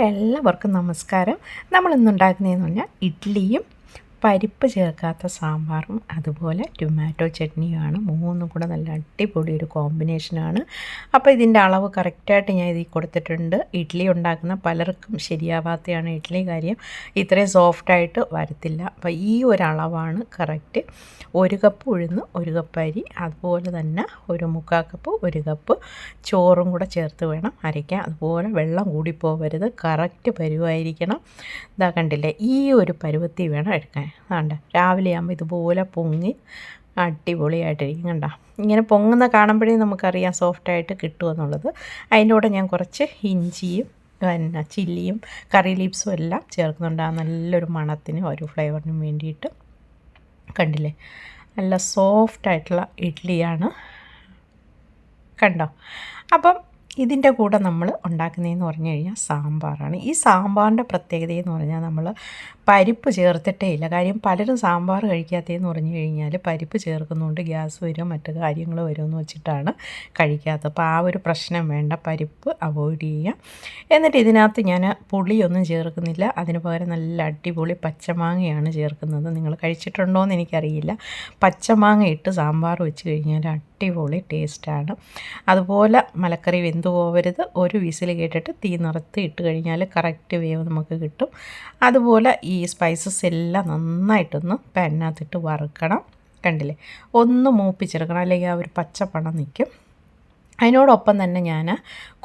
എല്ലാവർക്കും നമസ്കാരം. നമ്മളിന്ന് ഉണ്ടാക്കുന്നതെന്ന് പറഞ്ഞാൽ ഇഡ്ഡലിയും പരിപ്പ് ചേർക്കാത്ത സാമ്പാറും അതുപോലെ ടൊമാറ്റോ ചട്നിയുമാണ്. മൂന്നും കൂടെ നല്ല അടിപൊളി ഒരു കോമ്പിനേഷനാണ്. അപ്പോൾ ഇതിൻ്റെ അളവ് കറക്റ്റായിട്ട് ഞാൻ ഇതിൽ കൊടുത്തിട്ടുണ്ട്. ഇഡ്ഡലി ഉണ്ടാക്കുന്ന പലർക്കും ശരിയാവാത്തതാണ് ഇഡ്ഡലി കാര്യം. ഇത്രയും സോഫ്റ്റായിട്ട് വരത്തില്ല. അപ്പോൾ ഈ ഒരു അളവാണ് കറക്റ്റ്. 1 കപ്പ് ഉഴുന്ന്, 1 കപ്പ് അരി, അതുപോലെ തന്നെ ഒരു 3/4 കപ്പ് 1 കപ്പ് ചോറും കൂടെ ചേർത്ത് വേണം അരയ്ക്കാൻ. അതുപോലെ വെള്ളം കൂടിപ്പോവരുത്, കറക്റ്റ് പരുവായിരിക്കണം. ഇതാ കണ്ടില്ലേ, ഈ ഒരു പരുവത്തിൽ വേണം എടുക്കാൻ. വേണ്ട, രാവിലെ ആകുമ്പോൾ ഇതുപോലെ പൊങ്ങി അടിപൊളിയായിട്ടിരിക്കും. കണ്ട, ഇങ്ങനെ പൊങ്ങുന്ന കാണുമ്പോഴേ നമുക്കറിയാം സോഫ്റ്റായിട്ട് കിട്ടുമെന്നുള്ളത്. അതിൻ്റെ കൂടെ ഞാൻ കുറച്ച് ഇഞ്ചിയും പിന്നെ ചില്ലിയും കറി ലീവ്സും എല്ലാം ചേർക്കുന്നുണ്ട്. ആ നല്ലൊരു മണത്തിനും ഒരു ഫ്ലേവറിനും വേണ്ടിയിട്ട്. കണ്ടില്ലേ, നല്ല സോഫ്റ്റായിട്ടുള്ള ഇഡ്ഡലിയാണ്. കണ്ടോ? അപ്പം ഇതിൻ്റെ കൂടെ നമ്മൾ ഉണ്ടാക്കുന്നതെന്ന് പറഞ്ഞു കഴിഞ്ഞാൽ സാമ്പാറാണ്. ഈ സാമ്പാറിൻ്റെ പ്രത്യേകതയെന്ന് പറഞ്ഞാൽ നമ്മൾ പരിപ്പ് ചേർത്തിട്ടേ ഇല്ല. കാര്യം പലരും സാമ്പാർ കഴിക്കാത്തതെന്ന് പറഞ്ഞു കഴിഞ്ഞാൽ പരിപ്പ് ചേർക്കുന്നുണ്ട് ഗ്യാസ് വരും, മറ്റു കാര്യങ്ങൾ വരുമെന്ന് വെച്ചിട്ടാണ് കഴിക്കാത്തത്. അപ്പോൾ ആ ഒരു പ്രശ്നം വേണ്ട, പരിപ്പ് അവോയ്ഡ് ചെയ്യാം. എന്നിട്ട് ഇതിനകത്ത് ഞാൻ പുളിയൊന്നും ചേർക്കുന്നില്ല. അതിന് പകരം നല്ല അടിപൊളി പച്ചമാങ്ങയാണ് ചേർക്കുന്നത്. നിങ്ങൾ കഴിച്ചിട്ടുണ്ടോ എന്ന് എനിക്കറിയില്ല. പച്ചമാങ്ങ ഇട്ട് സാമ്പാർ വെച്ച് കഴിഞ്ഞാൽ അടിപൊളി ടേസ്റ്റാണ്. അതുപോലെ മലക്കറി വെന്ത് പോവരുത്. ഒരു വിസിൽ കേട്ടിട്ട് തീ നിർത്തി ഇട്ട് കഴിഞ്ഞാൽ കറക്റ്റ് വേവ് നമുക്ക് കിട്ടും. അതുപോലെ ഈ സ്പൈസസ് എല്ലാം നന്നായിട്ടൊന്ന് പാനിനകത്തിട്ട് വറുക്കണം. കണ്ടില്ലേ, ഒന്ന് മൂപ്പിച്ചെടുക്കണം, അല്ലെങ്കിൽ ആ ഒരു പച്ചപ്പണം നിൽക്കും. അതിനോടൊപ്പം തന്നെ ഞാൻ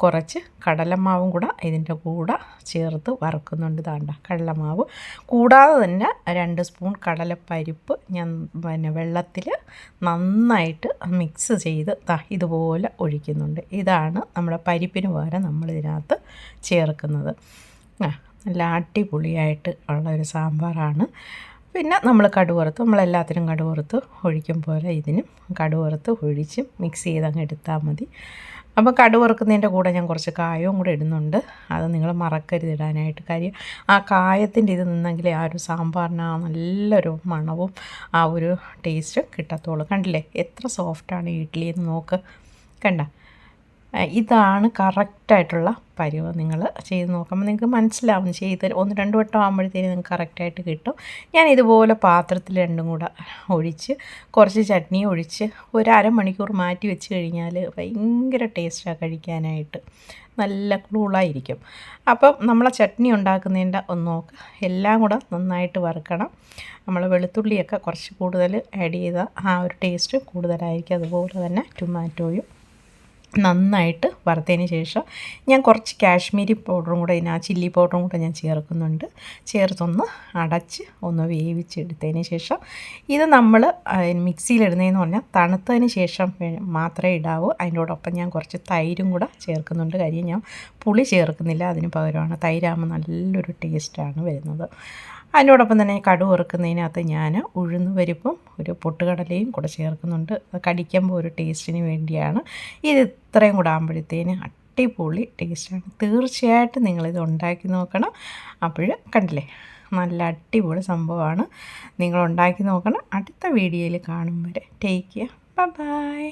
കുറച്ച് കടലമാവും കൂടെ ഇതിൻ്റെ കൂടെ ചേർത്ത് വറുക്കുന്നുണ്ട്. താണ്ട കടലമാവ് കൂടാതെ തന്നെ 2 സ്പൂൺ കടലപ്പരിപ്പ് ഞാൻ വെള്ളത്തിൽ നന്നായിട്ട് മിക്സ് ചെയ്ത് ഇതുപോലെ ഒഴിക്കുന്നുണ്ട്. ഇതാണ് നമ്മുടെ പരിപ്പിന് പകരം നമ്മളിതിനകത്ത് ചേർക്കുന്നത്. നല്ല അടിപൊളിയായിട്ട് ഉള്ള ഒരു സാമ്പാറാണ്. പിന്നെ നമ്മൾ കടുവറുത്ത്, നമ്മളെല്ലാത്തിനും കടുവറുത്ത് ഒഴിക്കും പോലെ ഇതിനും കടുവറുത്ത് ഒഴിച്ച് മിക്സ് ചെയ്ത് അങ്ങ് എടുത്താൽ മതി. അപ്പോൾ കടുവറുക്കുന്നതിൻ്റെ കൂടെ ഞാൻ കുറച്ച് കായവും കൂടെ ഇടുന്നുണ്ട്. അത് നിങ്ങൾ മറക്കരുത് ഇടാനായിട്ട്. കാര്യം ആ കായത്തിൻ്റെ ഇത് നിന്നെങ്കിലേ ആ ഒരു സാമ്പാറിന് ആ നല്ലൊരു മണവും ആ ഒരു ടേസ്റ്റും കിട്ടത്തുള്ളൂ. കണ്ടില്ലേ എത്ര സോഫ്റ്റാണ് ഇഡ്ഡലി എന്ന് നോക്ക്. കണ്ട, ഇതാണ് കറക്റ്റായിട്ടുള്ള പരുവം. നിങ്ങൾ ചെയ്ത് നോക്കുമ്പോൾ നിങ്ങൾക്ക് മനസ്സിലാവും. ചെയ്ത് 1-2 വട്ടം ആകുമ്പോഴത്തേനും നിങ്ങൾക്ക് കറക്റ്റായിട്ട് കിട്ടും. ഞാൻ ഇതുപോലെ പാത്രത്തിൽ രണ്ടും കൂടെ ഒഴിച്ച് കുറച്ച് ചട്നി ഒഴിച്ച് ഒരു അരമണിക്കൂർ മാറ്റി വെച്ച് കഴിഞ്ഞാൽ ഭയങ്കര ടേസ്റ്റാണ് കഴിക്കാനായിട്ട്. നല്ല കൂളായിരിക്കും. അപ്പം നമ്മളെ ചട്നി ഉണ്ടാക്കുന്നതിൻ്റെ ഒന്ന് നോക്ക്. എല്ലാം കൂടെ നന്നായിട്ട് വറുക്കണം. നമ്മൾ വെളുത്തുള്ളിയൊക്കെ കുറച്ച് കൂടുതൽ ആഡ് ചെയ്താൽ ആ ഒരു ടേസ്റ്റ് കൂടുതലായിരിക്കും. അതുപോലെ തന്നെ ടൊമാറ്റോയും നന്നായിട്ട് വറുത്തതിന് ശേഷം ഞാൻ കുറച്ച് കാശ്മീരി പൗഡറും കൂടെ ചില്ലി പൗഡറും കൂടെ ഞാൻ ചേർക്കുന്നുണ്ട്. ചേർത്തൊന്ന് അടച്ച് ഒന്ന് വേവിച്ചെടുത്തതിന് ശേഷം ഇത് നമ്മൾ മിക്സിയിലിടുന്നതെന്ന് പറഞ്ഞാൽ തണുത്തതിന് ശേഷം മാത്രമേ ഇടാവൂ. അതിനോടൊപ്പം ഞാൻ കുറച്ച് തൈരും കൂടെ ചേർക്കുന്നുണ്ട്. കാര്യം ഞാൻ പുളി ചേർക്കുന്നില്ല, അതിന് പകരമാണ്. തൈരാകുമ്പോൾ നല്ലൊരു ടേസ്റ്റാണ് വരുന്നത്. അതിനോടൊപ്പം തന്നെ കടുക് വറുക്കുന്നതിനകത്ത് ഞാൻ ഉഴുന്ന് പരിപ്പും ഒരു പൊട്ടുകടലയും കൂടെ ചേർക്കുന്നുണ്ട്. കടിക്കുമ്പോൾ ഒരു ടേസ്റ്റിന് വേണ്ടിയാണ്. ഇത് ഇത്രയും കൂടെ ആകുമ്പോഴത്തേന് അടിപൊളി ടേസ്റ്റാണ്. തീർച്ചയായിട്ടും നിങ്ങളിത് ഉണ്ടാക്കി നോക്കണം. അപ്പോൾ കണ്ടില്ലേ, നല്ല അടിപൊളി സംഭവമാണ്. നിങ്ങൾ ഉണ്ടാക്കി നോക്കണം. അടുത്ത വീഡിയോയിൽ കാണും വരെ ടേക്ക് കെയർ. ബൈ.